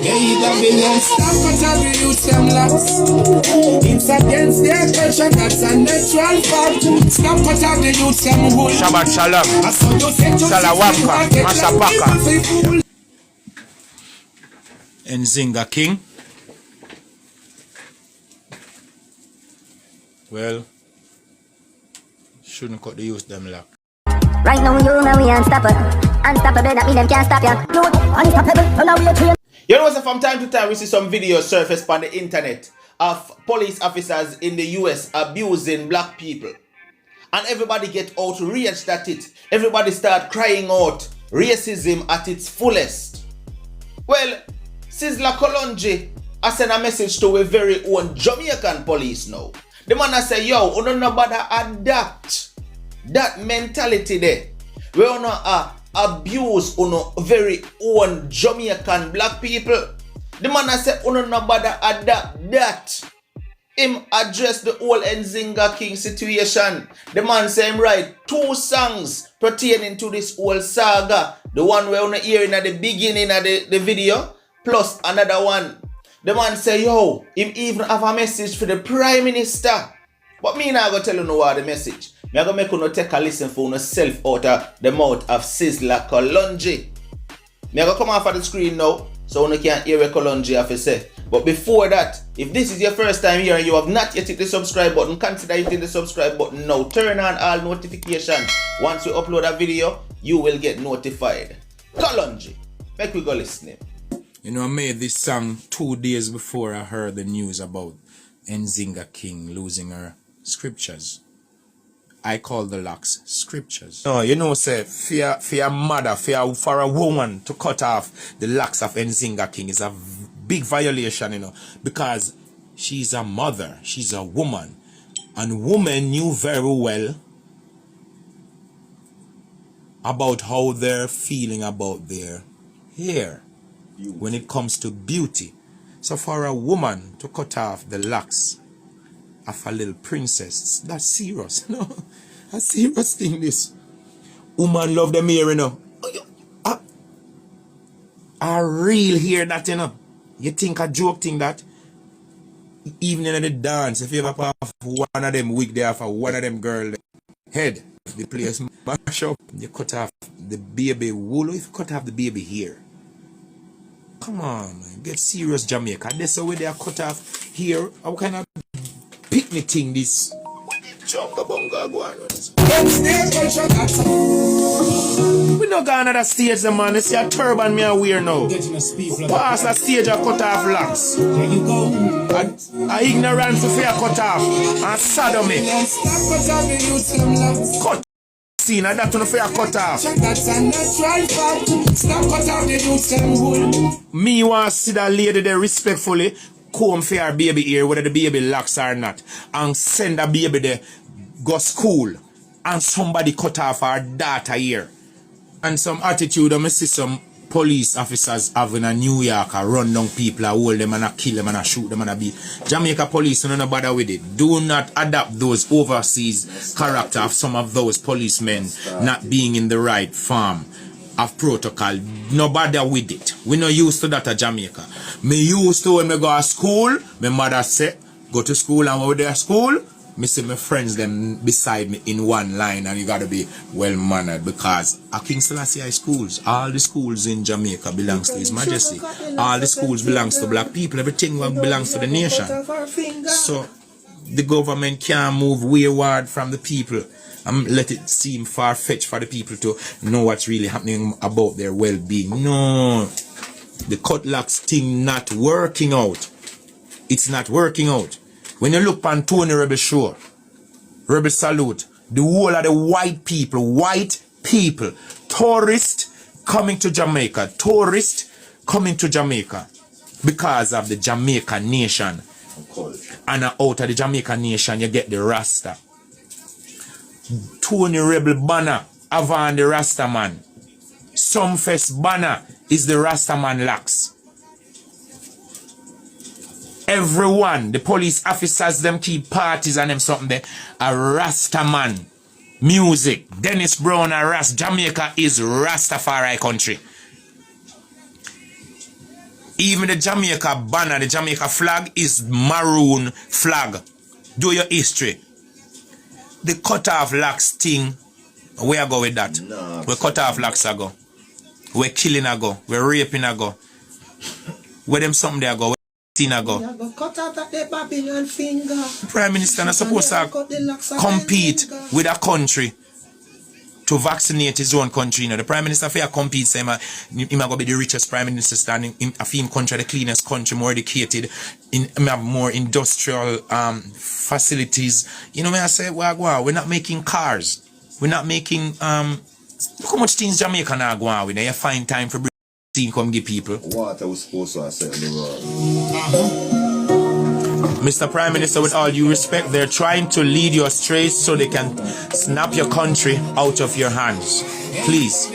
It's against the aggression, that's a natural fact. Stop cut out the youth them whole. Shabbat shalom. Salawaka. Masapaka. Nzinga King. Well, shouldn't cut the youth them lock. Right now you know we unstoppable. Unstoppable, that mean them can't stop ya. You unstoppable, so now we are trained. You know, so from time to time we see some videos surface on the internet of police officers in the US abusing black people. And everybody get outraged at it. Everybody start crying out racism at its fullest. Well, Sizzla Kalonji, I send a message to a very own Jamaican police now. The man I say, yo, you don't know about adapt that mentality there. We don't know abuse on very own Jamaican black people. The man I say, you don't know about adapt that. Him address the whole Nzinga King situation. The man say him write 2 songs pertaining to this whole saga. The one we want to hear in the beginning of the video, plus another one. The man say, yo, him even have a message for the Prime Minister. But me not going to tell you no what the message. Me going to make you take a listen for yourself out of the mouth of Sizzla Kalonji. Me going to come off of the screen now, so you can hear what Kalonji have to say. But before that, if this is your first time here and you have not yet hit the subscribe button, consider hitting the subscribe button now. Turn on all notifications. Once we upload a video, you will get notified. Kalonji, make we go listening. You know, I made this song 2 days before I heard the news about Nzinga King losing her scriptures. I call the locks scriptures. No, you know, say, for a mother, for a woman to cut off the locks of Nzinga King is a big violation, you know, because she's a mother, she's a woman, and women knew very well about how they're feeling about their hair when it comes to beauty. So for a woman to cut off the locks of a little princess, that's serious, no? A serious thing, this. Woman love them hair, you know. I real hear that, you know. You think a joke thing that? Even in the dance, if you ever put off one of them wig there for one of them girl head, the place mash up, you cut off the baby wool, if you cut off the baby hair. Come on, man. Get serious, Jamaica. That's the way they are cut off here. How kind of picnic thing this? We not going to that stage, man. It's your turban me wear now. Pass that stage of cut off locks. There you go. A ignorance if you cut off. And sodomy. Cut. See, now that's if you cut off. Me want to see that lady there respectfully comb for her baby ear, whether the baby locks or not, and send the baby there go school, and somebody cut off her daughter ear. And some attitude, I see some police officers having a New York run down people, hold them and kill them and shoot them and beat. Jamaica police don't bother with it. Do not adapt those overseas character of some of those policemen not being in the right form of protocol. No bother with it. We not used to that at Jamaica. Me used to when me go to school, my mother say, go to school, and when we there at school, me see my friends them beside me in one line, and you gotta be well mannered, because at King Selassie High schools, all the schools in Jamaica belongs to His Majesty. All the schools belongs to black people. Everything belongs to the nation. So the government can't move wayward from the people and let it seem far-fetched for the people to know what's really happening about their well-being. No, the cutlass thing not working out. It's not working out. When you look on Tony Rebel show, Rebel Salute, the whole of the white people, tourists coming to Jamaica, because of the Jamaican nation. And out of the Jamaican nation, you get the Rasta. Tony Rebel banner, Avan the Rasta man. Sumfest banner is the Rasta man locks. Everyone, the police officers, them keep parties and them something there. A Rasta man. Music. Dennis Brown and Rast. Jamaica is Rastafari country. Even the Jamaica banner, the Jamaica flag is maroon flag. Do your history. The cut off locks thing, where I go with that? No, we cut off locks I go. We're killing I go. We're raping I go. Where them something there go. I go. Cut out the Babylon finger. Prime Minister is supposed to compete with a country to vaccinate his own country. You know, the Prime Minister fair compete, say he might go be the richest Prime Minister standing in a film country, the cleanest country, more educated, have more industrial facilities. You know, when I say, wow, we're not making cars. We're not making look how much things Jamaica now go on with. You find time for come give people. What I was supposed to say in the world. Mr. Prime Minister, with all due respect, they're trying to lead you astray so they can snap your country out of your hands. Please,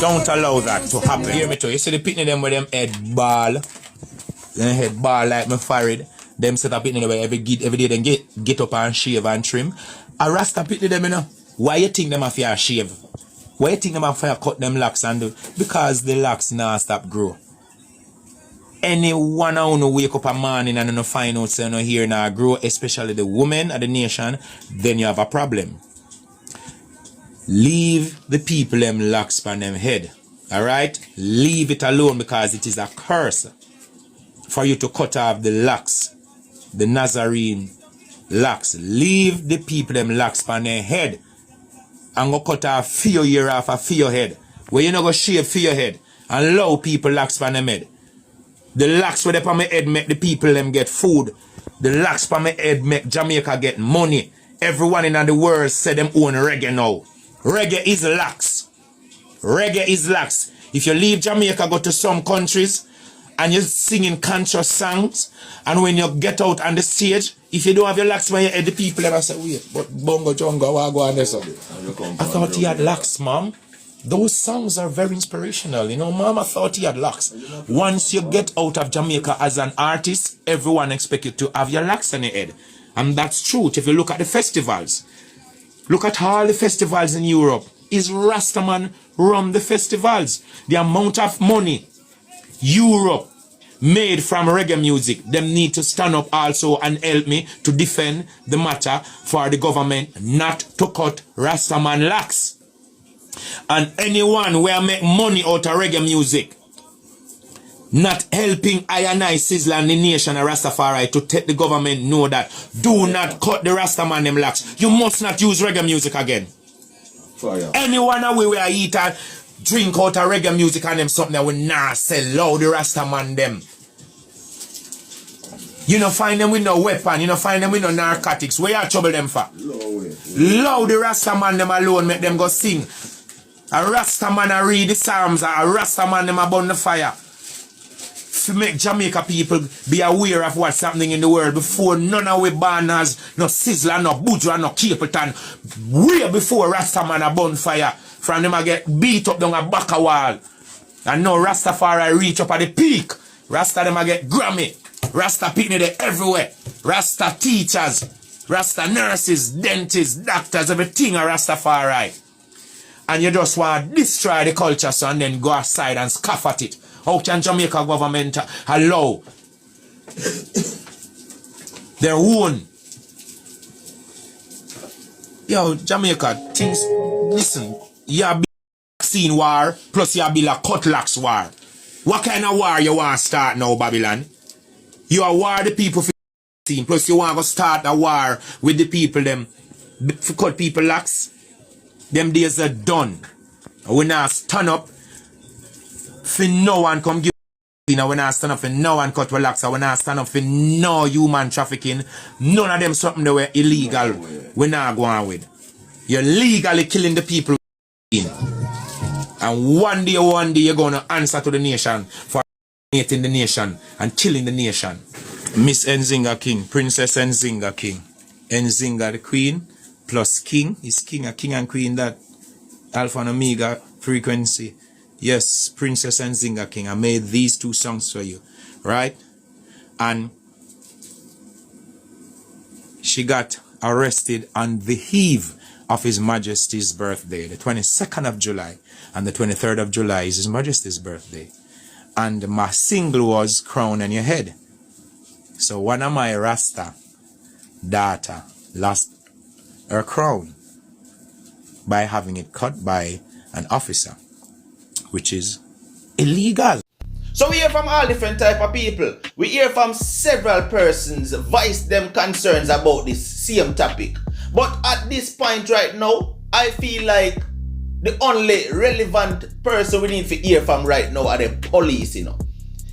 don't allow that to happen. Hear me too. You see the picnic them with them head ball. Them head ball like my forehead. Them set up picnic where every day they get up and shave and trim. A Rasta picnic them, you know. Why you think them have to shave? Why you think them have to cut them locks and do? Because the locks now stop grow. Anyone who wake up a morning and no find out say no hair now grow, especially the women of the nation, then you have a problem. Leave the people them locks on them head. Alright? Leave it alone because it is a curse for you to cut off the locks. The Nazarene locks. Leave the people them locks on their head. And go cut off few year off a few head. Where you not go shave for your head. And allow people locks on them head. The locks where they on my head make the people them get food. The locks on my head make Jamaica get money. Everyone in the world say them own reggae now. Reggae is locks. Reggae is locks. If you leave Jamaica, go to some countries and you're singing conscious songs, and when you get out on the stage, if you don't have your locks on your head, the people ever say, wait, but Bongo Jongo, what go on there? I thought he had locks, mom. Those songs are very inspirational. You know, mom, I thought he had locks. Once you get out of Jamaica as an artist, everyone expects you to have your locks on your head. And that's true. If you look at the festivals, look at all the festivals in Europe. Is Rastaman run the festivals? The amount of money Europe made from reggae music, them need to stand up also and help me to defend the matter for the government not to cut Rastaman locks. And anyone where make money out of reggae music, not helping I and Sizzla and the nation of Rastafari to take the government know that do not cut the Rastaman them locks. You must not use reggae music again. Fire. Anyone away where I eat and drink out of reggae music and them something that will not sell loud the Rastaman them. You don't find them with no weapon, you don't find them with no narcotics. Where you trouble them for? Loud the Rastaman them alone make them go sing. A Rastaman a read the Psalms, a Rastaman them a burn the fire. To make Jamaica people be aware of what's happening in the world before none of we banners, no Sizzla, no Budra, no Capleton, way before Rastaman a burn fire. From them a get beat up down a back a wall. And now Rastafari reach up at the peak. Rasta them a get Grammy. Rasta picnic there everywhere. Rasta teachers, Rasta nurses, dentists, doctors, everything a Rastafari. And you just want to destroy the culture so and then go outside and scoff at it. How can Jamaica government allow their own? Yo, Jamaica, things, listen, you have vaccine war, plus you have a cutlass war. What kind of war you want to start now, Babylon? You are war the people for vaccine, plus you want to start a war with the people them for cut people lax. Them days are done. We now stand up for no one come give vaccine. We now stand up for no one cut relax. We now stand up for no human trafficking. None of them something that were illegal. We now go on with. You're legally killing the people. And one day you're going to answer to the nation for hating the nation and killing the nation. Miss Nzinga King, Princess Nzinga King. Nzinga the queen plus king is king, a king and queen, that alpha and omega frequency. Yes, Princess Nzinga King. I made these two songs for you, right? And she got arrested on the eve of His Majesty's birthday, the 22nd of July, and the 23rd of July is His Majesty's birthday. and my single was crown on your head. So one of my Rasta daughter lost her crown by having it cut by an officer, which is illegal. So we hear from all different type of people. We hear from several persons voice them concerns about this same topic. But at this point right now, I feel like the only relevant person we need to hear from right now are the police, you know.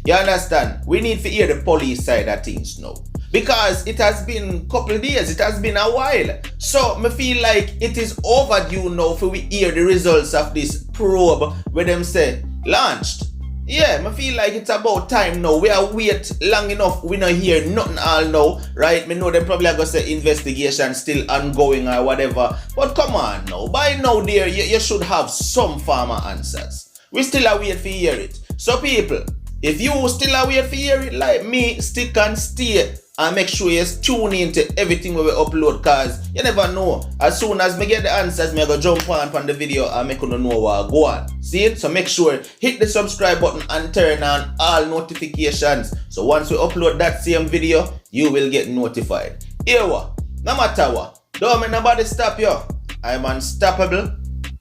You understand? We need to hear the police side of things now. Because it has been a couple of days, it has been a while. So I feel like it is overdue now for we hear the results of this probe where them say launched. Yeah, I feel like it's about time now. We are wait long enough. We not hear nothing all now, right? Me know they probably are going to say investigation still ongoing or whatever. But come on now. By now there, you should have some form of answers. We still are wait for hear it. So people, if you still are wait for hear it like me, stick and stay. And make sure you tune into everything we upload, cause you never know. As soon as me get the answers, me go jump on the video and make you know what go on. See it? So make sure hit the subscribe button and turn on all notifications. So once we upload that same video, you will get notified. Here what? No matter what. Don't make nobody stop you. I'm unstoppable.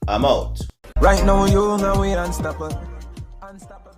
I'm out. Right now you know we unstoppable. Unstoppable.